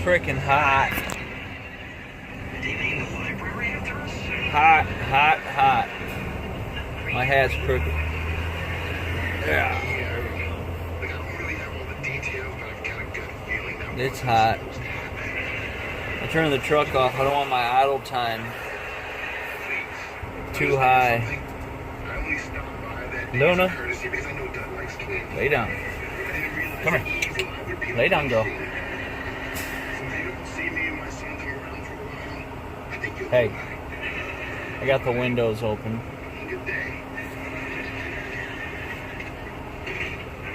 freaking hot. Hot, hot, hot. My hat's crooked. Yeah. It's hot. I turned the truck off. I don't want my idle time too high. Luna, lay down. Come here. Lay down, girl. Hey, I got the windows open.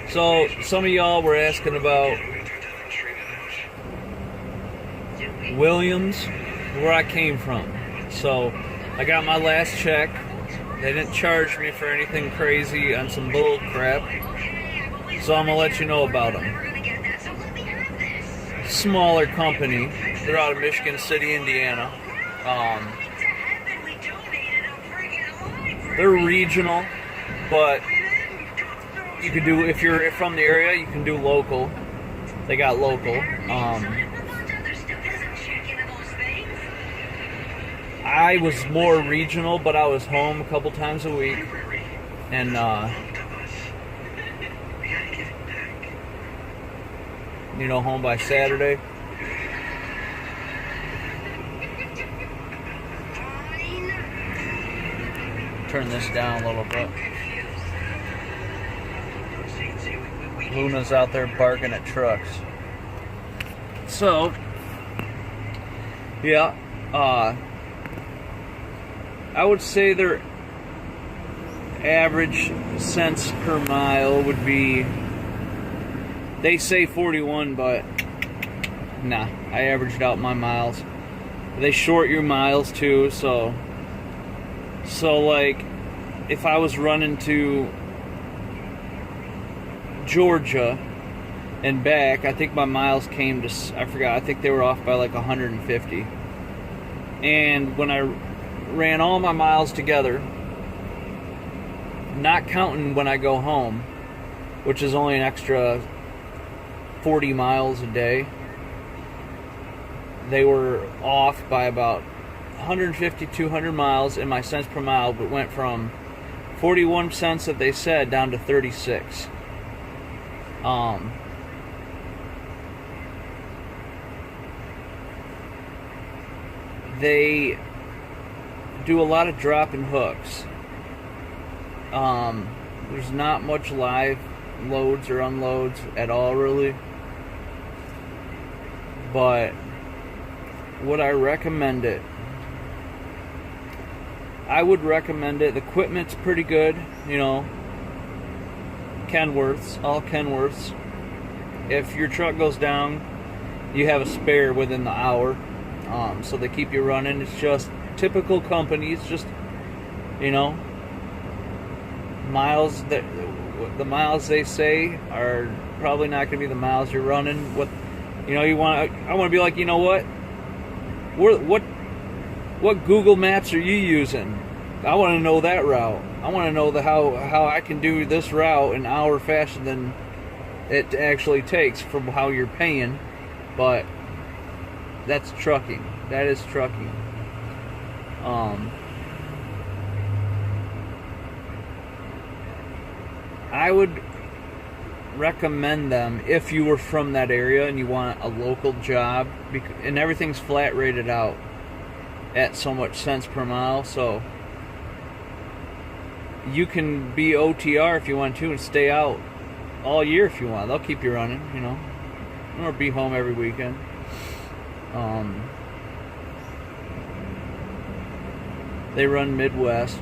So, some of y'all were asking about Williams, where I came from. So, I got my last check. They didn't charge me for anything crazy on some bull crap. So I'm going to let you know about them. Smaller company. They're out of Michigan City, Indiana. They're regional, but you can do, if you're from the area, you can do local. They got local. I was more regional, but I was home a couple times a week, and home by Saturday. Turn this down a little bit. Luna's out there barking at trucks. So, yeah, I would say their average cents per mile would be, they say 41, but nah, I averaged out my miles. They short your miles too, so like, if I was running to Georgia and back, I think my miles came to, I forgot, I think they were off by like 150. And when I ran all my miles together, not counting when I go home, which is only an extra 40 miles a day, they were off by about 150, 200 miles in my cents per mile, but went from 41 cents that they said down to 36. They do a lot of drop and hooks. There's not much live loads or unloads at all, really. But would I recommend it? I would recommend it. The equipment's pretty good, Kenworths, all Kenworths. If your truck goes down, you have a spare within the hour. So they keep you running. It's just typical companies, just, miles that the miles they say are probably not going to be the miles you're running. I want to be like, what Google Maps are you using? I want to know that route. I want to know how I can do this route an hour faster than it actually takes from how you're paying. But that's trucking. That is trucking. I would recommend them if you were from that area and you want a local job, and everything's flat rated out at so much cents per mile, so you can be OTR if you want to and stay out all year if you want. They'll keep you running, or be home every weekend. They run Midwest,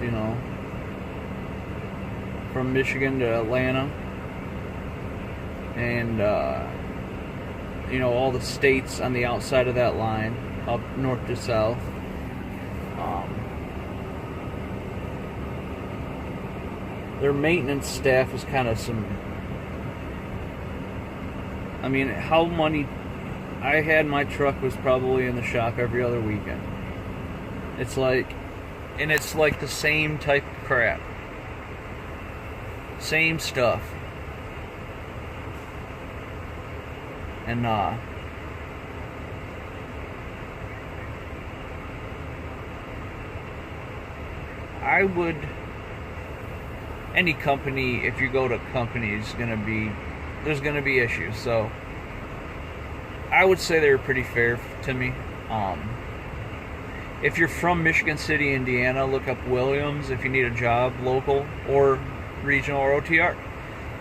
from Michigan to Atlanta, and all the states on the outside of that line, up north to south. Their maintenance staff is kind of how money I had, my truck was probably in the shop every other weekend. It's like the same type of crap. Same stuff. And I would, any company, if you go to companies, there's gonna be issues. So I would say they were pretty fair to me. If you're from Michigan City, Indiana, look up Williams if you need a job, local or regional or OTR.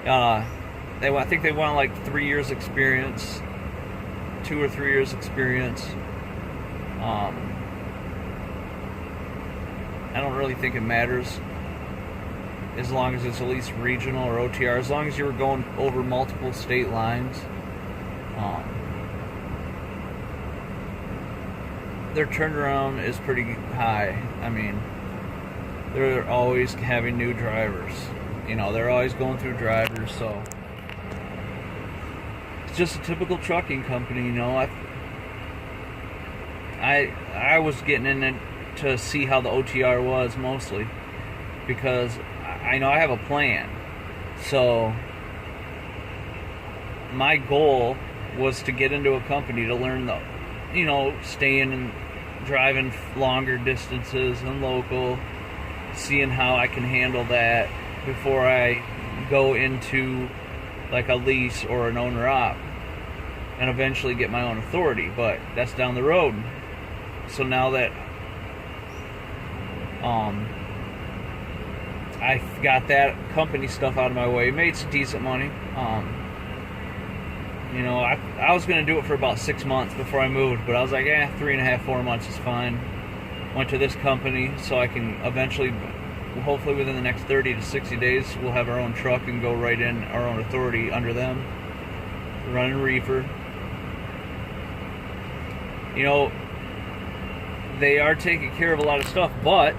I think they want like 3 years experience, 2 or 3 years experience. I don't really think it matters as long as it's at least regional or OTR, as long as you're going over multiple state lines. Their turnaround is pretty high. I mean, they're always having new drivers. They're always going through drivers, so it's just a typical trucking company. I was getting in it to see how the OTR was mostly because I know I have a plan. So my goal was to get into a company to learn staying and driving longer distances and local, seeing how I can handle that before I go into like a lease or an owner-op and eventually get my own authority. But that's down the road. So now that I got that company stuff out of my way, made some decent money. I was going to do it for about 6 months before I moved, but I was like, 3.5, 4 months is fine. Went to this company so I can eventually, hopefully within the next 30 to 60 days, we'll have our own truck and go right in our own authority under them, running reefer. They are taking care of a lot of stuff, but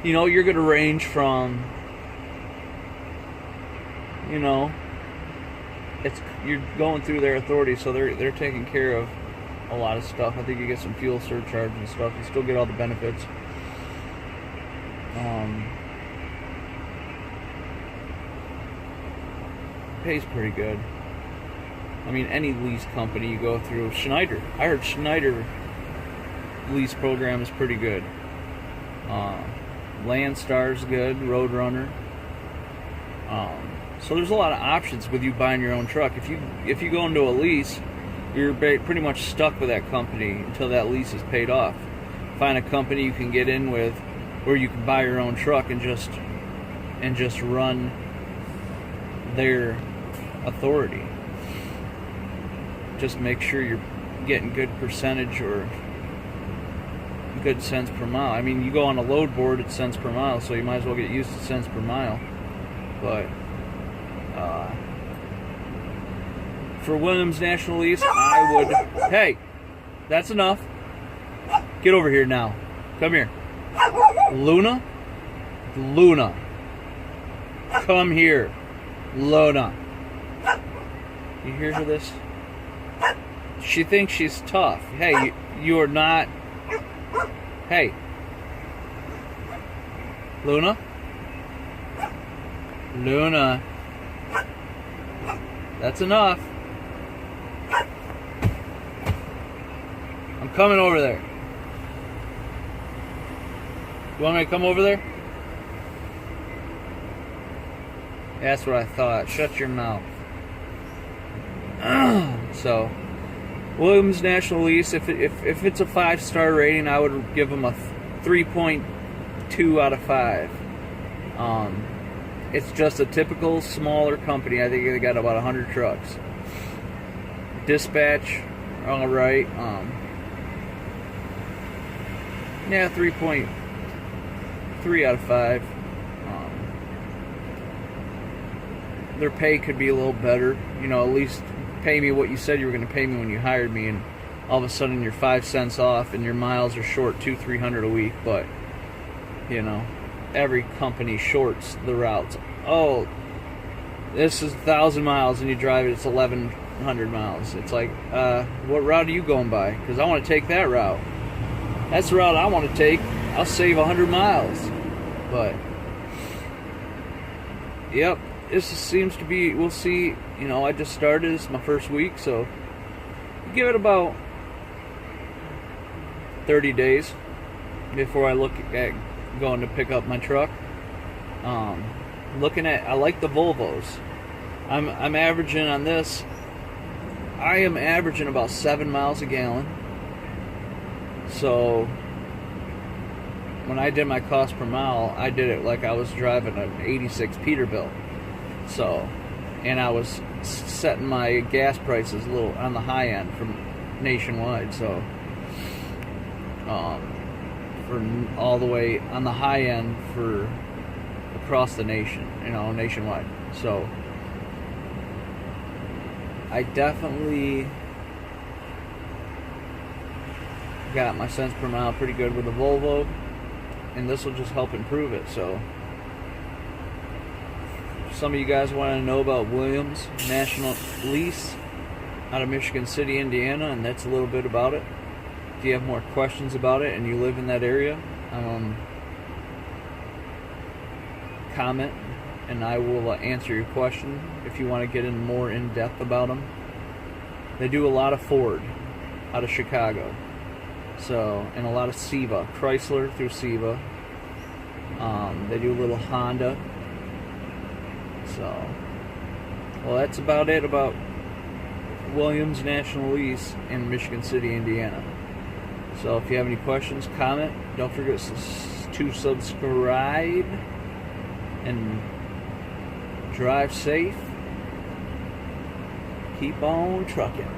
you're going to range from, you're going through their authority, so they're taking care of a lot of stuff. I think you get some fuel surcharge and stuff. You still get all the benefits. Pays pretty good. I mean, any lease company you go through, Schneider. I heard Schneider lease program is pretty good. Landstar's good, Roadrunner. So there's a lot of options with you buying your own truck. If you go into a lease, you're pretty much stuck with that company until that lease is paid off. Find a company you can get in with where you can buy your own truck and just run their authority. Just make sure you're getting good percentage or good cents per mile. I mean, you go on a load board, it's cents per mile, so you might as well get used to cents per mile. But for Williams National Lease, I would... Hey, that's enough. Get over here now. Come here. Luna? Come here. Luna. You hear this? She thinks she's tough. Hey, you are not... Hey. Luna? That's enough. I'm coming over there. You want me to come over there? That's what I thought. Shut your mouth. So, Williams National Lease, if it's a 5-star rating, I would give them a 3.2 out of 5. It's just a typical smaller company. I think they got about 100 trucks. Dispatch, all right. 3.3 out of 5. Their pay could be a little better. At least pay me what you said you were going to pay me when you hired me, and all of a sudden you're 5 cents off and your miles are short 200-300 a week. But every company shorts the routes. Oh, this is 1,000 miles and you drive it, it's 1,100 miles. It's like, what route are you going by? Because I want to take that route. That's the route I want to take. I'll save 100 miles. But yep, this seems to be, we'll see. I just started, this is my first week, so give it about 30 days. before I look at going to pick up my truck. I like the Volvos. I'm averaging on this. I am averaging about 7 miles a gallon. So when I did my cost per mile, I did it like I was driving an '86 Peterbilt. So, and I was setting my gas prices a little on the high end from nationwide. So, for all the way on the high end for across the nation, nationwide. So, I definitely got my cents per mile pretty good with the Volvo, and this will just help improve it. So, some of you guys want to know about Williams National Lease out of Michigan City, Indiana, and that's a little bit about it. If you have more questions about it and you live in that area, comment and I will answer your question if you want to get in more in depth about them. They do a lot of Ford out of Chicago, so, and a lot of Seva, Chrysler through Seva. They do a little Honda. So, well, that's about it about Williams National Lease in Michigan City, Indiana. So if you have any questions, comment. Don't forget to subscribe and drive safe. Keep on trucking.